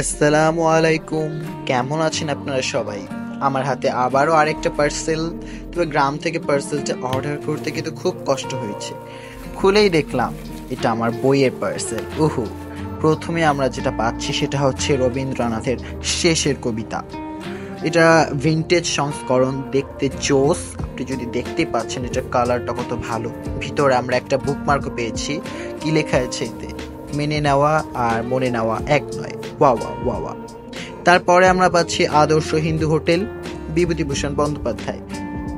আসসালামু আলাইকুম। কেমন আছেন আপনারা সবাই? আমার হাতে আবারও আরেকটা পার্সেল। তবে গ্রাম থেকে পার্সেলটা অর্ডার করতে কিন্তু খুব কষ্ট হয়েছে। খুলেই দেখলাম এটা আমার বইয়ের পার্সেল। প্রথমে আমরা যেটা পাচ্ছি সেটা হচ্ছে রবীন্দ্রনাথের শেষের কবিতা। এটা ভিনটেজ সংস্করণ, দেখতে জোস। আপনি যদি দেখতেই পাচ্ছেন এটার কালারটা কত ভালো। ভিতরে আমরা একটা বুকমার্কও পেয়েছি। কি লেখা আছে এতে? মেনে নেওয়া আর মনে নেওয়া এক নয়। ওয়া ওয়া ওয়া। তারপরে আমরা পাচ্ছি আদর্শ হিন্দু হোটেল, বিভূতিভূষণ বন্দ্যোপাধ্যায়।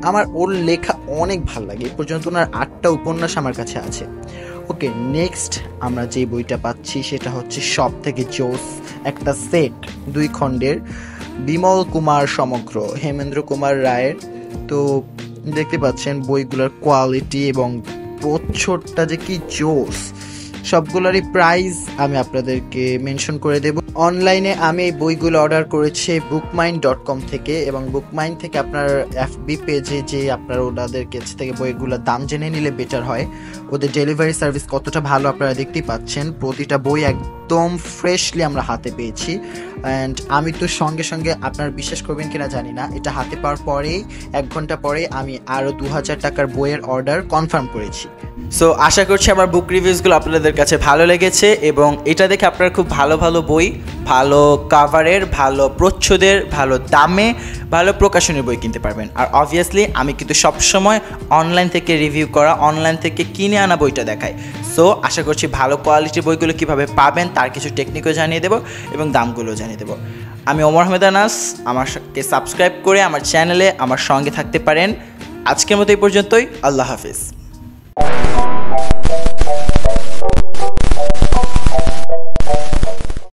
আমার ওর লেখা অনেক ভালো লাগে। এ পর্যন্ত ওনার 8টা উপন্যাস আমার কাছে আছে। ওকে, নেক্সট আমরা যে বইটা পাচ্ছি সেটা হচ্ছে সব থেকে জোস একটা সেট, 2 খণ্ডের, বিমল কুমার সমগ্র, হেমেন্দ্র কুমার রায়ের। তো দেখতে পাচ্ছেন বইগুলোর কোয়ালিটি এবং প্রচ্ছদটা যে কি জোস। সবগুলোরই প্রাইস আমি আপনাদেরকে মেনশন করে দেব। অনলাইনে আমি এই বইগুলো অর্ডার করেছি bookmind.com থেকে, এবং বুকমাইন্ড থেকে আপনার এফবি পেজে যে আপনার ওনাদের কাছ থেকে বইগুলোর দাম জেনে নিলে বেটার হয়। ওদের ডেলিভারি সার্ভিস কতটা ভালো আপনারা দেখতেই পাচ্ছেন। প্রতিটা বই একদম ফ্রেশলি আমরা হাতে পেয়েছি। অ্যান্ড আমি তো সঙ্গে সঙ্গে, আপনার বিশ্বাস করবেন কিনা জানি না, এটা হাতে পাওয়ার পরেই 1 ঘন্টা পরে আমি আরও 2000 টাকার বইয়ের অর্ডার কনফার্ম করেছি। সো আশা করছি আমার বুক রিভিউসগুলো আপনাদের কাছে ভালো লেগেছে, এবং এটা দেখে আপনারা খুব ভালো ভালো বই, ভালো কাভারের, ভালো প্রচ্ছদের, ভালো দামে, ভালো প্রকাশনের বই কিনতে পারবেন। আর অবভিয়াসলি আমি কিন্তু সবসময় অনলাইন থেকে রিভিউ করা, অনলাইন থেকে কিনে আনা বইটা দেখাই। সো আশা করছি ভালো কোয়ালিটির বইগুলো কীভাবে পাবেন তার কিছু টেকনিকও জানিয়ে দেবো এবং দামগুলোও জানিয়ে দেবো। আমি ওমর আহমেদ আনাস। আমাকে সাবস্ক্রাইব করে আমার চ্যানেলে আমার সঙ্গে থাকতে পারেন। আজকের মতো এই পর্যন্তই। আল্লাহ হাফিজ।